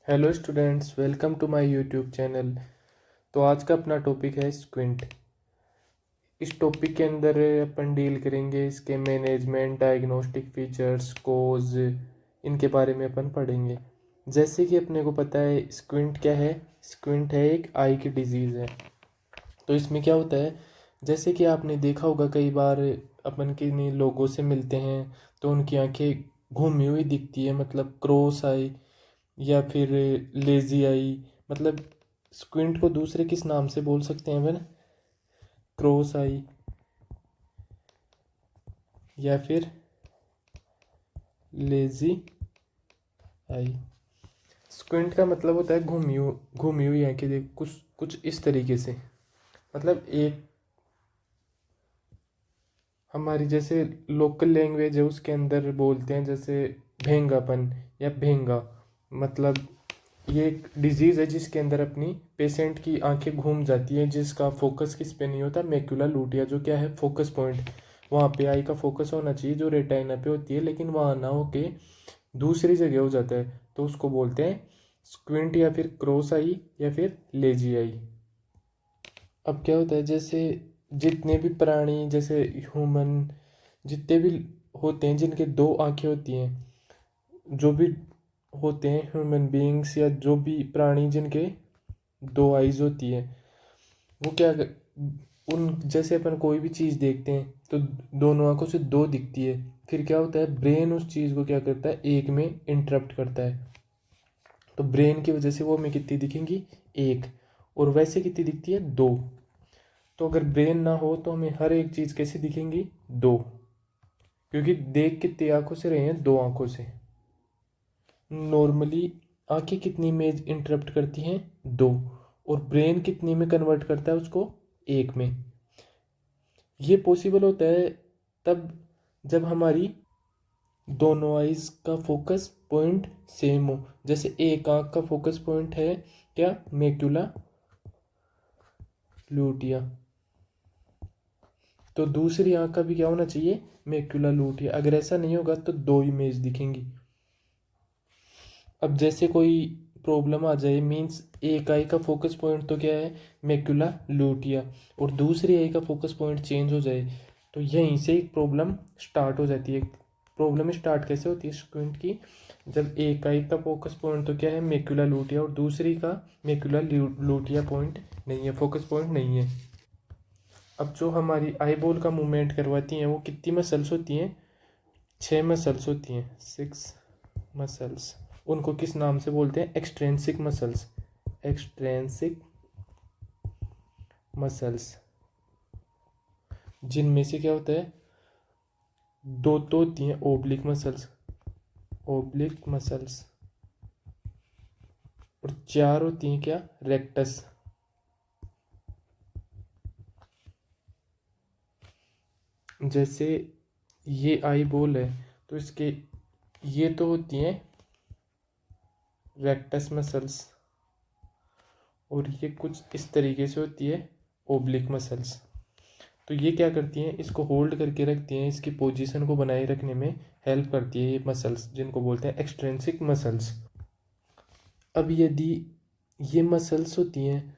Hello students, welcome to my YouTube channel. तो आज का अपना टॉपिक है स्क्विंट। इस टॉपिक के अंदर अपन डील करेंगे इसके मैनेजमेंट, डायग्नोस्टिक फीचर्स, कोज, इनके बारे में अपन पढ़ेंगे। जैसे कि अपने को पता है स्क्विंट क्या है। स्क्विंट है एक आई की डिजीज़ है। तो इसमें क्या होता है, जैसे कि आपने देखा होगा कई बार अपन किन्हीं लोगों से मिलते हैं तो उनकी आंखें घूमी हुई दिखती है, मतलब क्रॉस आई या फिर लेजी आई। मतलब स्क्विंट को दूसरे किस नाम से बोल सकते हैं अपन? क्रॉस आई या फिर लेजी आई। स्क्विंट का मतलब होता है घूमी हुई आंखें, देख कुछ कुछ इस तरीके से। मतलब एक हमारी जैसे लोकल लैंग्वेज है उसके अंदर बोलते हैं जैसे भेंगापन या भेंगा। मतलब ये एक डिजीज़ है जिसके अंदर अपनी पेशेंट की आंखें घूम जाती हैं, जिसका फोकस किस पे नहीं होता, मैक्युला लूटिया जो क्या है फोकस पॉइंट, वहाँ पे आई का फोकस होना चाहिए जो रेटाइना पे होती है, लेकिन वहाँ ना होके दूसरी जगह हो जाता है, तो उसको बोलते हैं स्क्विंट या फिर क्रॉस आई या फिर लेजी आई। अब क्या होता है, जैसे जितने भी प्राणी जैसे ह्यूमन जितने भी होते हैं जिनके दो आंखें होती हैं, जो भी होते हैं ह्यूमन बीइंग्स या जो भी प्राणी जिनके दो आइज होती है, वो उन जैसे अपन कोई भी चीज़ देखते हैं तो दोनों आंखों से दो दिखती है। फिर क्या होता है, ब्रेन उस चीज़ को क्या करता है, एक में इंटरप्ट करता है। तो ब्रेन की वजह से वो हमें कितनी दिखेंगी, एक, और वैसे कितनी दिखती है, दो। तो अगर ब्रेन ना हो तो हमें हर एक चीज़ कैसे दिखेंगी, दो, क्योंकि देख कितनी आंखों से रहे हैं, दो आंखों से। नॉर्मली आंखें कितनी में इंटरप्ट करती हैं, दो, और ब्रेन कितनी में कन्वर्ट करता है उसको, एक में। ये पॉसिबल होता है तब जब हमारी दोनों आइज का फोकस पॉइंट सेम हो। जैसे एक आंख का फोकस पॉइंट है क्या, मैक्युला लूटिया, तो दूसरी आंख का भी क्या होना चाहिए, मैक्युला लूटिया। अगर ऐसा नहीं होगा तो दो इमेज दिखेंगी। अब जैसे कोई प्रॉब्लम आ जाए, मीन्स एक आई का फोकस पॉइंट तो क्या है, मैक्युला लूटिया, और दूसरी आई का फोकस पॉइंट चेंज हो जाए, तो यहीं से एक प्रॉब्लम स्टार्ट हो जाती है। प्रॉब्लम स्टार्ट कैसे होती है स्क्विंट की, जब एक आई का फोकस पॉइंट तो क्या है, मैक्युला लूटिया, और दूसरी का मैक्युला लूटिया पॉइंट नहीं है, फोकस पॉइंट नहीं है। अब जो हमारी आई बॉल का मूवमेंट करवाती हैं वो कितनी मसल्स होती हैं, छः मसल्स होती हैं, सिक्स मसल्स। उनको किस नाम से बोलते हैं, एक्सट्रेंसिक मसल्स, एक्सट्रेंसिक मसल्स। जिनमें से क्या होता है, दो तो होती हैं ओब्लिक मसल्स, ओब्लिक मसल्स, और चार होती हैं क्या, रेक्टस। जैसे ये आई बॉल है तो इसके ये तो होती हैं रेक्टस मसल्स, और ये कुछ इस तरीके से होती है ओब्लिक मसल्स। तो ये क्या करती हैं, इसको होल्ड करके रखती हैं, इसकी पोजीशन को बनाए रखने में हेल्प करती है ये मसल्स, जिनको बोलते हैं एक्सट्रेंसिक मसल्स। अब यदि ये मसल्स होती हैं,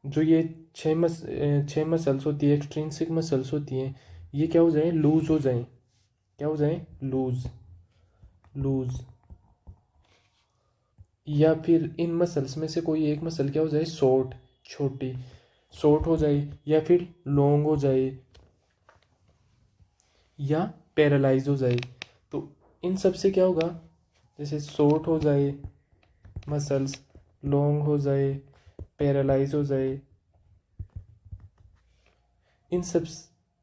जो ये छः मसल्स होती है, एक्सट्रेंसिक मसल्स होती हैं, ये क्या हो जाए, लूज हो जाए, क्या हो जाए, लूज, लूज, या फिर इन मसल्स में से कोई एक मसल क्या हो जाए, शॉर्ट, छोटी, शॉर्ट हो जाए, या फिर लॉन्ग हो जाए, या पैरालाइज हो जाए। तो इन सब से क्या होगा, जैसे शॉर्ट हो जाए मसल्स, लॉन्ग हो जाए, पैरालाइज हो जाए, इन सब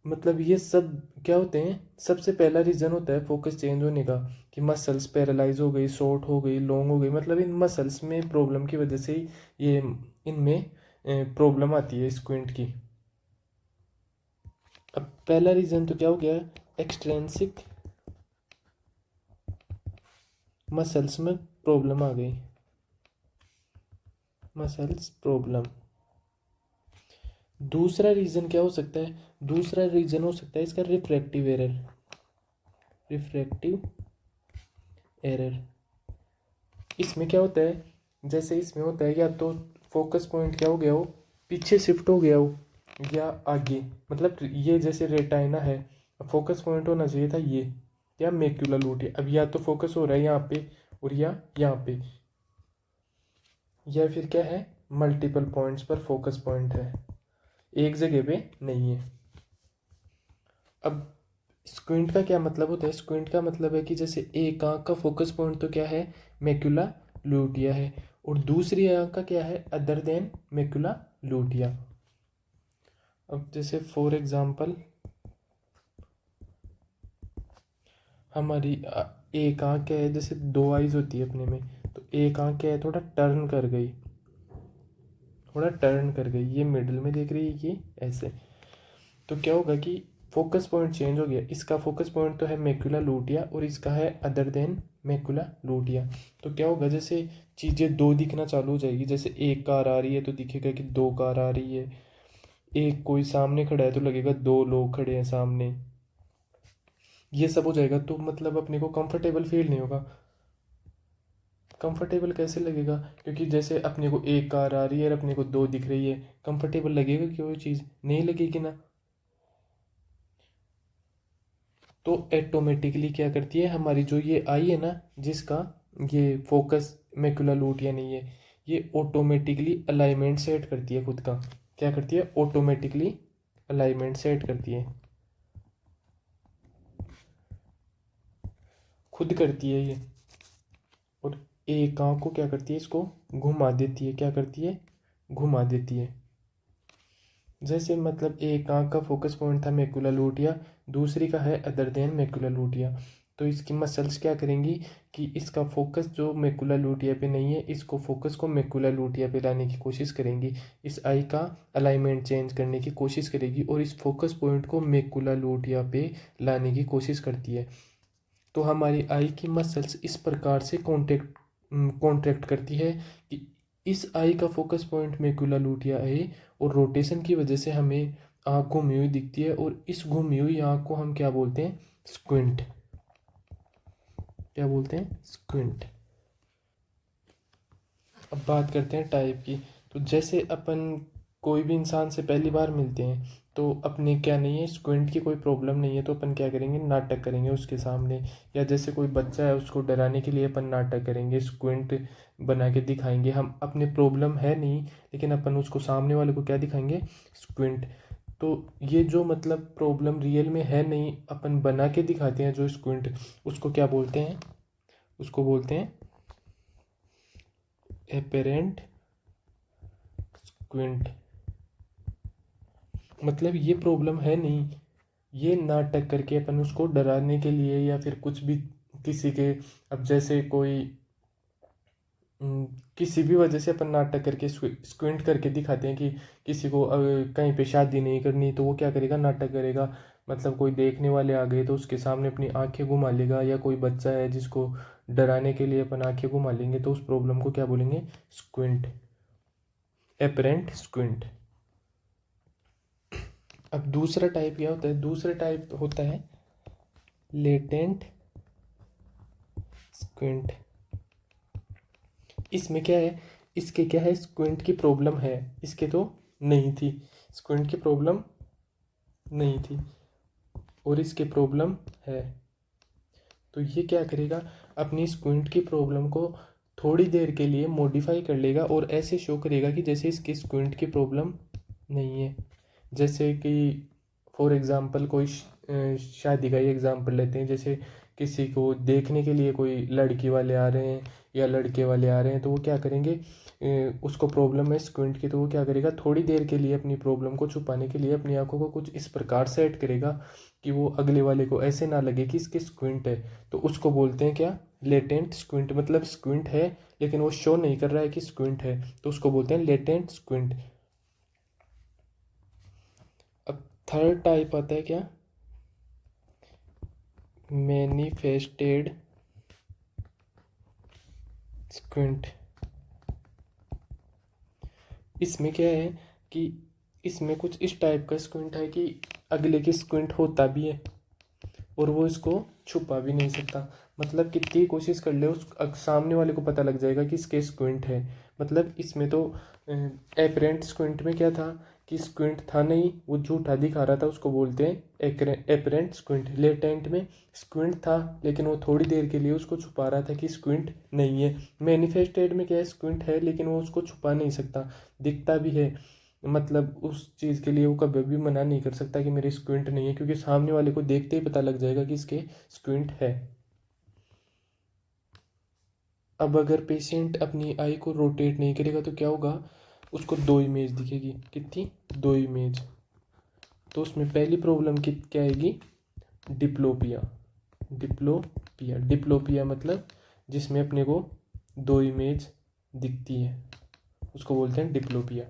मतलब ये सब क्या होते हैं, सबसे पहला रीज़न होता है फोकस चेंज होने का, कि मसल्स पैरालाइज हो गई, शॉर्ट हो गई, लॉन्ग हो गई, मतलब इन मसल्स में प्रॉब्लम की वजह से ही ये इनमें प्रॉब्लम आती है स्क्विंट की। अब पहला रीज़न तो क्या हो गया, एक्सट्रेंसिक मसल्स में प्रॉब्लम आ गई, मसल्स प्रॉब्लम। दूसरा रीज़न क्या हो सकता है, दूसरा रीज़न हो सकता है इसका रिफ्रैक्टिव एरर, रिफ्रैक्टिव एरर। इसमें क्या होता है, जैसे इसमें होता है या तो फोकस पॉइंट क्या हो गया हो, पीछे शिफ्ट हो गया हो या आगे, मतलब ये जैसे रेटाइना है, फोकस पॉइंट होना चाहिए था ये, या मैक्यूला लूटिया, अब या तो फोकस हो रहा है यहाँ पे और या यहाँ पे, या फिर क्या है मल्टीपल पॉइंट्स पर फोकस पॉइंट है, एक जगह पे नहीं है। अब स्क्विंट का क्या मतलब होता है, स्क्विंट का मतलब है कि जैसे एक आंख का फोकस पॉइंट तो क्या है मैक्यूला लूटिया है, और दूसरी आंख का क्या है अदर देन मैक्यूला लूटिया। अब जैसे फॉर एग्जांपल हमारी एक आंख क्या है, जैसे दो आईज होती है अपने में, तो एक आंख क्या है थोड़ा टर्न कर गई, थोड़ा टर्न कर गई, ये मिडिल में देख रही है ये ऐसे, तो क्या होगा कि फोकस पॉइंट चेंज हो गया, इसका फोकस पॉइंट तो है मैक्यूला लूटिया और इसका है अदर देन मैक्यूला लूटिया। तो क्या होगा जैसे चीज़ें दो दिखना चालू हो जाएगी, जैसे एक कार आ रही है तो दिखेगा कि दो कार आ रही है, एक कोई सामने खड़ा है तो लगेगा दो लोग खड़े हैं सामने, ये सब हो जाएगा। तो मतलब अपने को कंफर्टेबल फील नहीं होगा। कंफर्टेबल कैसे लगेगा, क्योंकि जैसे अपने को एक कार आ रही है और अपने को दो दिख रही है, कंफर्टेबल लगेगा कि वो चीज़ नहीं लगेगी ना। तो ऑटोमेटिकली क्या करती है हमारी जो ये आई है ना, जिसका ये फोकस मैक्युला लूटिया नहीं है, ये ऑटोमेटिकली अलाइनमेंट सेट करती है खुद का। क्या करती है, ऑटोमेटिकली अलाइनमेंट सेट करती है, खुद करती है ये। और एक आँख को क्या करती है, इसको घुमा देती है, क्या करती है, घुमा देती है। जैसे मतलब एक आँख का फोकस पॉइंट था मैक्युला लूटिया, दूसरी का है अदर देन मैक्युला लूटिया, तो इसकी मसल्स क्या करेंगी कि इसका फोकस जो मैक्युला लूटिया पे नहीं है, इसको फोकस को मैक्युला लूटिया पे लाने की कोशिश करेंगी, इस आई का अलाइनमेंट चेंज करने की कोशिश करेगी और इस फोकस पॉइंट को मैक्युला लूटिया पे लाने की कोशिश करती है। तो हमारी आई की मसल्स इस प्रकार से कॉन्ट्रैक्ट करती है कि इस आई का फोकस पॉइंट मैक्युला लूटिया है, और रोटेशन की वजह से हमें आँख घूमी हुई दिखती है, और इस घूमी हुई आँख को हम क्या बोलते हैं, स्क्विंट। क्या बोलते हैं, स्क्विंट। अब बात करते हैं टाइप की। तो जैसे अपन कोई भी इंसान से पहली बार मिलते हैं तो अपने क्या नहीं है, स्क्विंट की कोई प्रॉब्लम नहीं है, तो अपन क्या करेंगे, नाटक करेंगे उसके सामने, या जैसे कोई बच्चा है उसको डराने के लिए अपन नाटक करेंगे, स्क्विंट बना के दिखाएंगे, हम अपने प्रॉब्लम है नहीं लेकिन अपन उसको सामने वाले को क्या दिखाएंगे, स्क्विंट। तो ये जो मतलब प्रॉब्लम रियल में है नहीं, अपन बना के दिखाते हैं जो स्क्विंट, उसको क्या बोलते हैं, उसको बोलते हैं एपेरेंट स्क्विंट। मतलब ये प्रॉब्लम है नहीं, ये नाटक करके अपन उसको डराने के लिए या फिर कुछ भी किसी के, अब जैसे कोई किसी भी वजह से अपन नाटक करके स्क्विंट करके दिखाते हैं कि किसी को कहीं पे शादी नहीं करनी, तो वो क्या करेगा, नाटक करेगा, मतलब कोई देखने वाले आ गए तो उसके सामने अपनी आंखें घुमा लेगा, या कोई बच्चा है जिसको डराने के लिए अपन आंखें घुमा लेंगे, तो उस प्रॉब्लम को क्या बोलेंगे, स्क्विंट, एपरेंट स्क्विंट। अब दूसरा टाइप क्या होता है, दूसरा टाइप होता है लेटेंट स्क्विंट। इसमें क्या है, इसके क्या है, स्क्विंट की प्रॉब्लम है, इसके तो नहीं थी, स्क्विंट की प्रॉब्लम नहीं थी और इसके प्रॉब्लम है। तो ये क्या करेगा, अपनी स्क्विंट की प्रॉब्लम को थोड़ी देर के लिए मॉडिफाई कर लेगा और ऐसे शो करेगा कि जैसे इसकी स्क्विंट की प्रॉब्लम नहीं है। जैसे कि फॉर एग्ज़ाम्पल कोई शादी का ही एग्ज़ाम्पल लेते हैं, जैसे किसी को देखने के लिए कोई लड़की वाले आ रहे हैं या लड़के वाले आ रहे हैं, तो वो क्या करेंगे, उसको प्रॉब्लम है स्क्विंट की, तो वो क्या करेगा, थोड़ी देर के लिए अपनी प्रॉब्लम को छुपाने के लिए अपनी आंखों को कुछ इस प्रकार सेट करेगा कि वो अगले वाले को ऐसे ना लगे कि इसकी स्क्विंट है, तो उसको बोलते हैं क्या, लेटेंट स्क्विंट। मतलब स्क्विंट है लेकिन वो शो नहीं कर रहा है कि स्क्विंट है, तो उसको बोलते हैं लेटेंट स्क्विंट। अब थर्ड टाइप आता है क्या, मैनिफेस्टेड स्क्विंट। इसमें क्या है कि इसमें कुछ इस टाइप का स्क्विंट है कि अगले की स्क्विंट होता भी है और वो इसको छुपा भी नहीं सकता। मतलब कितनी कोशिश कर ले उस सामने वाले को पता लग जाएगा कि इसके स्क्विंट है। मतलब इसमें तो एपरेंट स्क्विंट में क्या था कि स्क्विंट था नहीं, वो झूठा दिखा रहा था, उसको बोलते हैं एपरेंट स्क्विंट। लेटेंट में स्क्विंट था लेकिन वो थोड़ी देर के लिए उसको छुपा रहा था कि स्क्विंट नहीं है। मैनिफेस्टेड में क्या है, स्क्विंट है लेकिन वो उसको छुपा नहीं सकता, दिखता भी है। मतलब उस चीज़ के लिए वो कभी भी मना नहीं कर सकता कि मेरे स्क्विंट नहीं है, क्योंकि सामने वाले को देखते ही पता लग जाएगा कि इसके स्क्विंट है। अब अगर पेशेंट अपनी आई को रोटेट नहीं करेगा तो क्या होगा, उसको दो इमेज दिखेगी। कितनी? दो इमेज। तो उसमें पहली प्रॉब्लम क्या आएगी? डिप्लोपिया। डिप्लोपिया, डिप्लोपिया मतलब जिसमें अपने को दो इमेज दिखती है, उसको बोलते हैं डिप्लोपिया।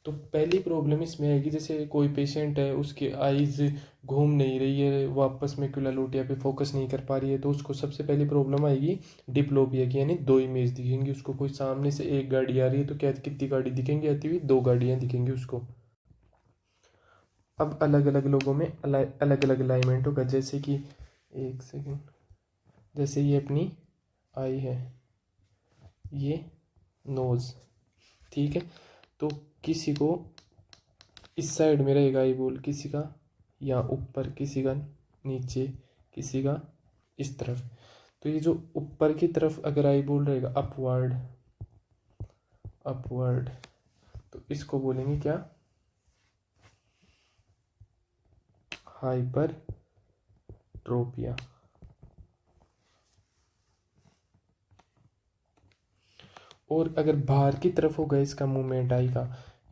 तो पहली प्रॉब्लम इसमें आएगी, जैसे कोई पेशेंट है, उसकी आईज घूम नहीं रही है, वापस मैक्युलर लोटिया पे फोकस नहीं कर पा रही है, तो उसको सबसे पहली प्रॉब्लम आएगी डिप्लोपिया की, यानी दो इमेज दिखेंगी उसको। कोई सामने से एक गाड़ी आ रही है तो क्या कितनी गाड़ी दिखेंगी आती हुई? दो गाड़ियाँ दिखेंगी उसको। अब अलग अलग लोगों में अलग अलग अलाइनमेंट होगा, जैसे कि एक सेकेंड, जैसे ये अपनी आई है, ये नोज़, ठीक है। तो किसी को इस साइड में रहेगा आई बॉल, किसी का यहाँ ऊपर, किसी का नीचे, किसी का इस तरफ। तो ये जो ऊपर की तरफ अगर आई बॉल रहेगा अपवर्ड, अपवर्ड, तो इसको बोलेंगे क्या? हाइपरट्रोपिया। और अगर बाहर की तरफ होगा इसका मूवमेंट आई का,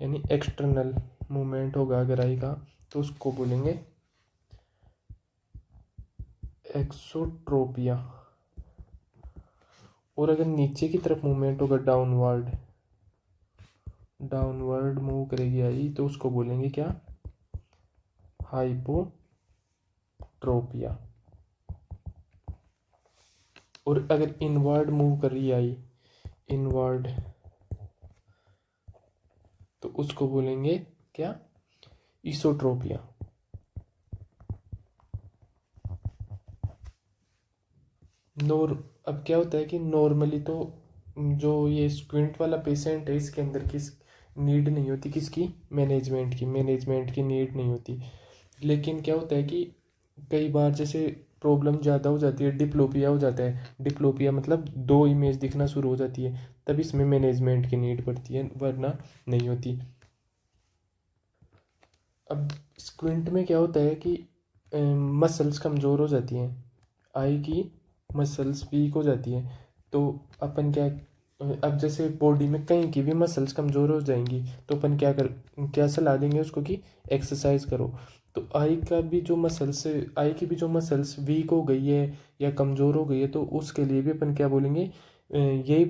यानी एक्सटर्नल मूवमेंट होगा अगर आई का, तो उसको बोलेंगे एक्सोट्रोपिया। और अगर नीचे की तरफ मूवमेंट होगा डाउनवर्ड, डाउनवर्ड मूव करेगी आई, तो उसको बोलेंगे क्या? हाइपोट्रोपिया। और अगर इनवर्ड मूव कर रही है आई, इनवर्ड, तो उसको बोलेंगे क्या? इसोट्रोपिया। अब क्या होता है कि नॉर्मली तो जो ये स्क्विंट वाला पेशेंट है, इसके अंदर किस नीड नहीं होती, किसकी? मैनेजमेंट की, मैनेजमेंट की नीड नहीं होती। लेकिन क्या होता है कि कई बार जैसे प्रॉब्लम ज़्यादा हो जाती है, डिप्लोपिया हो जाता है, डिप्लोपिया मतलब दो इमेज दिखना शुरू हो जाती है, तब इसमें मैनेजमेंट की नीड पड़ती है, वरना नहीं होती। अब स्क्विंट में क्या होता है कि मसल्स कमज़ोर हो जाती हैं, आई की मसल्स वीक हो जाती है। तो अपन क्या, अब जैसे बॉडी में कहीं की भी मसल्स कमज़ोर हो जाएंगी तो अपन क्या सलाह देंगे उसको कि एक्सरसाइज करो। तो आई का भी जो मसल्स, आई की भी जो मसल्स वीक हो गई है या कमज़ोर हो गई है, तो उसके लिए भी अपन क्या बोलेंगे? यही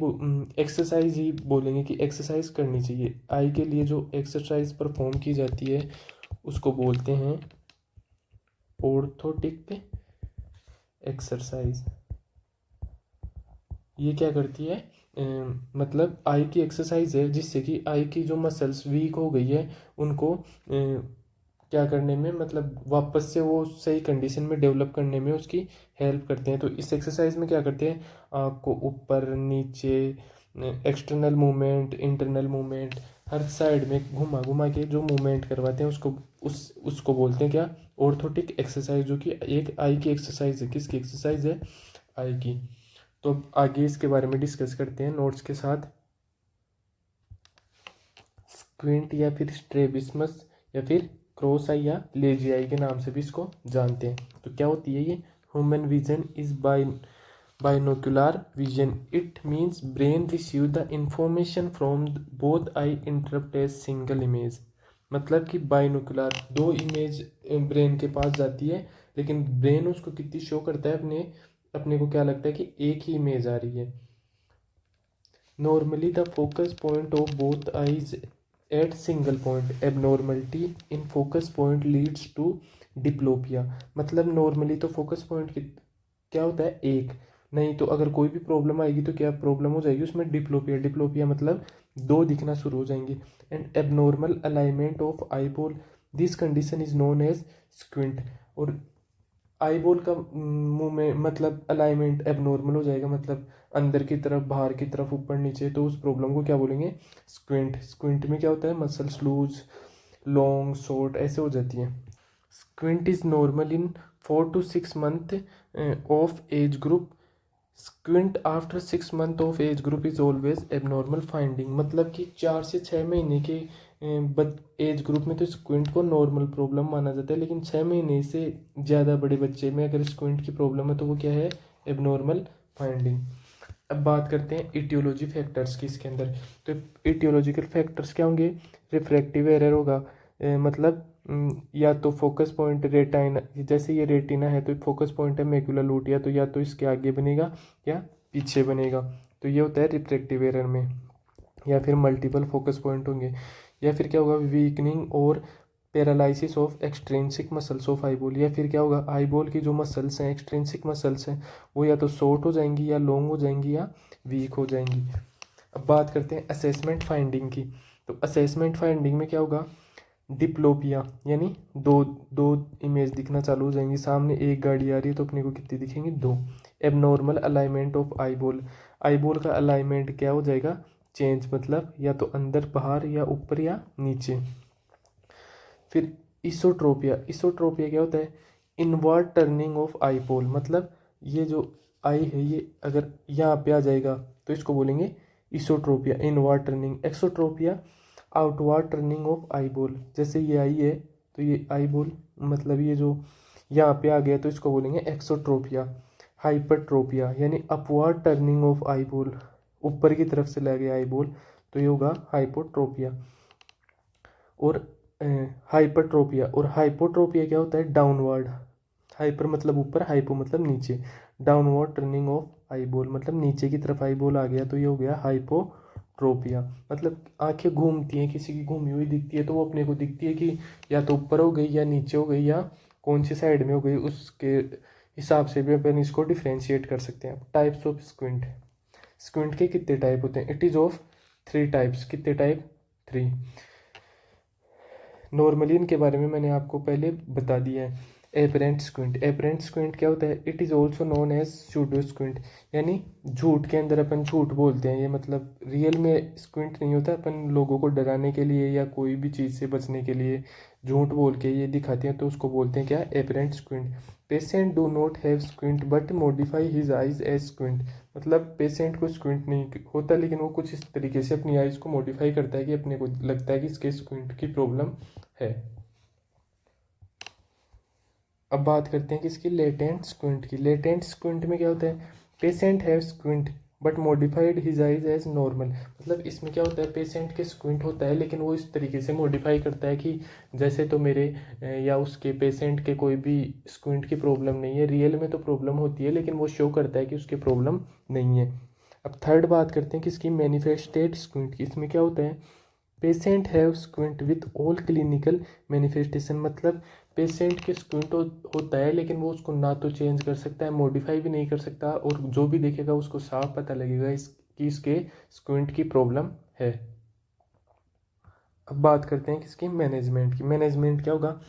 एक्सरसाइज ही बोलेंगे कि एक्सरसाइज करनी चाहिए। आई के लिए जो एक्सरसाइज परफॉर्म की जाती है उसको बोलते हैं ऑर्थोटिक एक्सरसाइज। ये क्या करती है? मतलब आई की एक्सरसाइज है जिससे कि आई की जो मसल्स वीक हो गई है उनको क्या करने में, मतलब वापस से वो सही कंडीशन में डेवलप करने में उसकी हेल्प करते हैं। तो इस एक्सरसाइज में क्या करते हैं? आँख को ऊपर नीचे, एक्सटर्नल मूवमेंट, इंटरनल मूवमेंट, हर साइड में घुमा घुमा के जो मूवमेंट करवाते हैं उसको बोलते हैं क्या? ऑर्थोटिक एक्सरसाइज, जो कि एक आई की एक्सरसाइज है। किसकी एक्सरसाइज है? आई की। तो अब आगे इसके बारे में डिस्कस करते हैं नोट्स के साथ। स्क्विंट या फिर स्ट्रेबिस्मस या फिर क्रॉस आई या लेजी आई के नाम से भी इसको जानते हैं। तो क्या होती है ये? Human vision is binocular vision. It means brain receive the information from both eye interpret as single image. मतलब कि बाइनोकुलर, दो इमेज ब्रेन के पास जाती है, लेकिन ब्रेन उसको कितनी शो करता है, अपने को क्या लगता है कि एक ही इमेज आ रही है। Normally the focus point of both eyes at single point, abnormality in focus point leads to diplopia. मतलब नॉर्मली तो फोकस पॉइंट क्या होता है? एक। नहीं तो अगर कोई भी प्रॉब्लम आएगी तो क्या प्रॉब्लम हो जाएगी उसमें? डिप्लोपिया। डिप्लोपिया मतलब दो दिखना शुरू हो जाएंगी। And abnormal alignment of eyeball, this condition is known as squint. और आई बॉल का मुंह में मतलब अलाइनमेंट एबनॉर्मल हो जाएगा, मतलब अंदर की तरफ, बाहर की तरफ, ऊपर नीचे, तो उस प्रॉब्लम को क्या बोलेंगे? स्क्विंट। स्क्विंट में क्या होता है? मसल्स लूज, लॉन्ग, शॉर्ट ऐसे हो जाती है। Squint is normal in 4 to 6 month of age group. Squint after 6 month of age group is always abnormal finding. मतलब कि 4 से 6 महीने के एज ग्रुप में तो स्क्विंट को नॉर्मल प्रॉब्लम माना जाता है, लेकिन 6 महीने से ज़्यादा बड़े बच्चे में अगर स्क्विंट की प्रॉब्लम है तो वो क्या है? Abnormal finding. अब बात करते हैं इटियोलॉजी फैक्टर्स की इसके अंदर। तो इटियोलॉजिकल फैक्टर्स क्या होंगे? रिफ्रैक्टिव एरर होगा, मतलब या तो फोकस पॉइंट रेटाइना, जैसे ये रेटिना है तो फोकस पॉइंट है मैक्युला लूटिया, तो या तो इसके आगे बनेगा या पीछे बनेगा, तो ये होता है रिफ्रैक्टिव एरर में। या फिर मल्टीपल फोकस पॉइंट होंगे, या फिर क्या होगा? वीकनिंग और paralysis of extrinsic muscles of eyeball. या फिर क्या होगा? आईबॉल की जो मसल्स हैं, एक्सट्रिंसिक मसल्स हैं, वो या तो शॉर्ट हो जाएंगी, या लॉन्ग हो जाएंगी, या वीक हो जाएंगी। अब बात करते हैं असेसमेंट फाइंडिंग की। तो असेसमेंट फाइंडिंग में क्या होगा? डिप्लोपिया, यानी दो दो इमेज दिखना चालू हो जाएंगी। सामने एक गाड़ी आ रही है तो अपने को कितनी दिखेंगी? दो। Abnormal alignment of eyeball. Eyeball का अलाइनमेंट क्या हो जाएगा? चेंज, मतलब या तो अंदर, बाहर, या ऊपर, या नीचे। फिर इसोट्रोपिया। इसोट्रोपिया क्या होता है? Inward turning of eyeball. मतलब ये जो आई है ये अगर यहाँ पे आ जाएगा तो इसको बोलेंगे esotropia, inward turning. Exotropia, outward turning of eyeball. जैसे ये आई है तो ये आईबॉल, मतलब ये जो यहाँ पे आ गया तो इसको बोलेंगे एक्सोट्रोपिया। हाइपरट्रोपिया यानी अपवर्ड टर्निंग ऑफ आईबॉल, ऊपर की तरफ से ले गया आईबॉल, तो ये होगा हाइपोट्रोपिया। और हाइपरट्रोपिया और हाइपोट्रोपिया क्या होता है? डाउनवर्ड। हाइपर मतलब ऊपर, हाइपो मतलब नीचे। डाउनवर्ड टर्निंग ऑफ आईबॉल, मतलब नीचे की तरफ आईबॉल आ गया तो ये हो गया हाइपोट्रोपिया। मतलब आंखें घूमती हैं, किसी की घूमी हुई दिखती है तो वो अपने को दिखती है कि या तो ऊपर हो गई, या नीचे हो गई, या कौन सी साइड में हो गई, उसके हिसाब से भी अपन इसको डिफ्रेंशिएट कर सकते हैं। Types of squint. स्क्विंट के कितने टाइप होते हैं? It is of 3 types. कितने टाइप? 3। नॉर्मली इनके बारे में मैंने आपको पहले बता दिया है। Apparent squint. एपरेंट स्क्विंट क्या होता है? It is also known as pseudo squint, यानी झूठ के अंदर अपन झूठ बोलते हैं। ये मतलब रियल में स्क्विंट नहीं होता, अपन लोगों को डराने के लिए या कोई भी चीज़ से बचने के लिए झूठ बोल के ये दिखाते हैं, तो उसको बोलते हैं क्या? Apparent squint. Patient do not have squint but modify his eyes as squint. मतलब पेशेंट को स्क्विंट नहीं होता, लेकिन वो कुछ इस तरीके से अपनी आइज़ को मॉडिफाई करता है कि अपने को लगता है कि इसके स्क्विंट की प्रॉब्लम है। अब बात करते हैं किसकी? लेटेंट स्क्विंट की। लेटेंट स्क्विंट में क्या होता है? Patient have squint but modified his eyes as normal. मतलब इसमें क्या होता है? पेशेंट के स्क्विंट होता है, लेकिन वो इस तरीके से मॉडिफाई करता है कि जैसे तो मेरे या उसके पेशेंट के कोई भी स्क्विंट की प्रॉब्लम नहीं है। रियल में तो प्रॉब्लम होती है, लेकिन वो शो करता है कि उसकी प्रॉब्लम नहीं है। अब थर्ड बात करते हैं किसकी? मैनिफेस्टेड स्क्विंट की। इसमें क्या होता है? Patient have squint with all clinical manifestation. मतलब पेशेंट के स्क्विंट होता है, लेकिन वो उसको ना तो चेंज कर सकता है, मॉडिफाई भी नहीं कर सकता, और जो भी देखेगा उसको साफ पता लगेगा कि इसके स्क्विंट की प्रॉब्लम है। अब बात करते हैं किसकी? मैनेजमेंट की। मैनेजमेंट क्या होगा?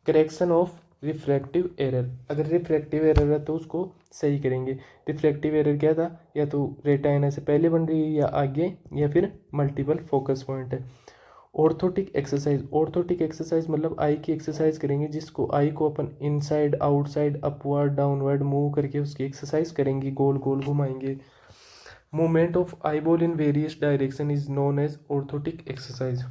Correction of refractive error. अगर रिफ्रैक्टिव एरर है तो उसको सही करेंगे। रिफ्रैक्टिव एरर क्या था? या तो रेटाइना से पहले बन रही है, या आगे, या फिर मल्टीपल फोकस पॉइंट है। Orthoptic exercise. ऑर्थोटिक एक्सरसाइज मतलब आई की एक्सरसाइज करेंगे, जिसको आई को अपन inside, outside, upward, downward move करके उसकी एक्सरसाइज करेंगे, गोल गोल घुमाएंगे। Movement of eyeball in various direction is known as orthoptic exercise.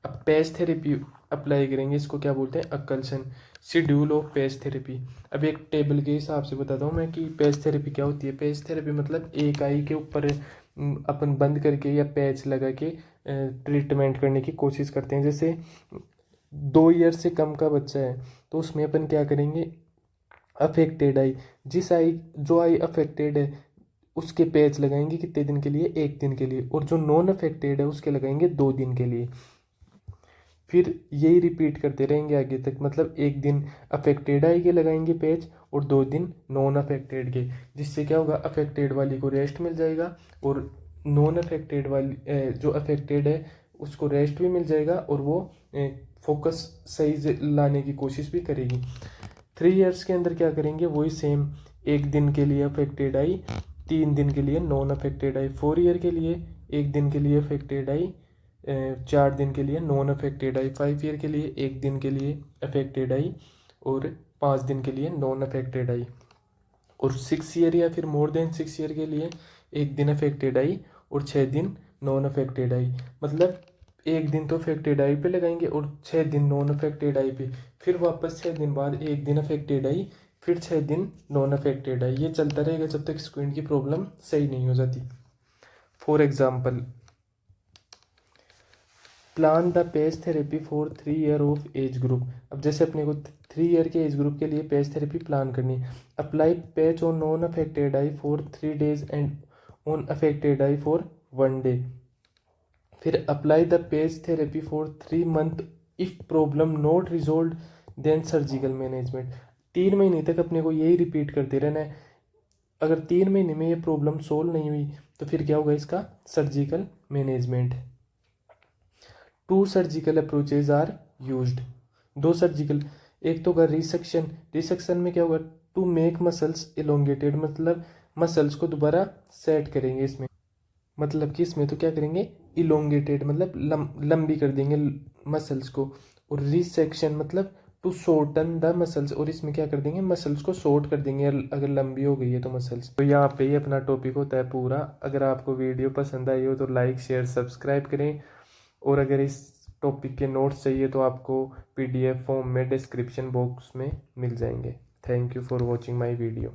अब पेज थेरेपी अप्लाई करेंगे, इसको क्या बोलते हैं? Occlusion. Schedule of patch therapy. अब एक टेबल के हिसाब से बताता हूँ मैं कि पेज थेरेपी क्या होती है। पेज थेरेपी मतलब एक आई के ऊपर अपन बंद करके या पैच लगा के ट्रीटमेंट करने की कोशिश करते हैं। जैसे 2 ईयर से कम का बच्चा है तो उसमें अपन क्या करेंगे? अफेक्टेड आई, जिस आई जो आई अफेक्टेड है उसके पैच लगाएंगे कितने दिन के लिए? 1 दिन के लिए। और जो नॉन अफेक्टेड है उसके लगाएंगे 2 दिन के लिए। फिर यही रिपीट करते रहेंगे आगे तक। मतलब 1 दिन अफेक्टेड आई के लगाएंगे पैच, और 2 दिन नॉन अफेक्टेड के। जिससे क्या होगा? अफेक्टेड वाली को रेस्ट मिल जाएगा, और नॉन अफेक्टेड वाली जो अफेक्टेड है उसको रेस्ट भी मिल जाएगा, और वो फोकस सही से लाने की कोशिश भी करेगी। 3 ईयर्स के अंदर क्या करेंगे, वही सेम, 1 दिन के लिए अफेक्टेड आई, 3 दिन के लिए नॉन अफेक्टेड आई। 4 ईयर के लिए 1 दिन के लिए अफेक्टेड आई, 4 दिन के लिए नॉन अफेक्टेड आई। 5 ईयर के लिए 1 दिन के लिए अफेक्टेड आई और 5 दिन के लिए नॉन अफेक्टेड आई। और 6 ईयर या फिर मोर देन 6 ईयर के लिए 1 दिन अफेक्टेड आई और 6 दिन नॉन अफेक्टेड आई। मतलब 1 दिन तो अफेक्टेड आई पे लगाएंगे और 6 दिन नॉन अफेक्टेड आई पे, फिर वापस 6 दिन बाद 1 दिन अफेक्टेड आई, फिर 6 दिन नॉन अफेक्टेड आई। ये चलता रहेगा जब तक स्क्वीड की प्रॉब्लम सही नहीं हो जाती। For example, plan the patch therapy for 3 year of age group. अब जैसे अपने को 3 ईयर के एज ग्रुप के लिए पेज थेरेपी प्लान करनी है। Apply patch on non affected eye for 3 days and on affected eye for 1 day. फिर apply the patch therapy for 3 month, if problem not resolve then surgical management. 3 महीने तक अपने को यही रिपीट करते रहना है। अगर 3 महीने में ये प्रॉब्लम सोल्व नहीं हुई तो फिर क्या होगा, इसका surgical management. 2 surgical approaches are used. 2 surgical, एक तो होगा रिसेक्शन। रिसेक्शन में क्या होगा, टू मेक मसल्स इलोंगेटेड, मतलब मसल्स को दोबारा सेट करेंगे इसमें। मतलब कि इसमें तो क्या करेंगे, इलोंगेटेड मतलब लंबी कर देंगे मसल्स को। और रिसेक्शन मतलब टू शॉर्टन द मसल्स, और इसमें क्या कर देंगे, मसल्स को शॉर्ट कर देंगे अगर लंबी हो गई है तो मसल्स। तो यहाँ पे ही अपना टॉपिक होता है पूरा। अगर आपको वीडियो पसंद आई हो तो लाइक शेयर सब्सक्राइब करें। और अगर इस टॉपिक के नोट्स चाहिए तो आपको PDF फॉर्म में डिस्क्रिप्शन बॉक्स में मिल जाएंगे। Thank you for watching my video.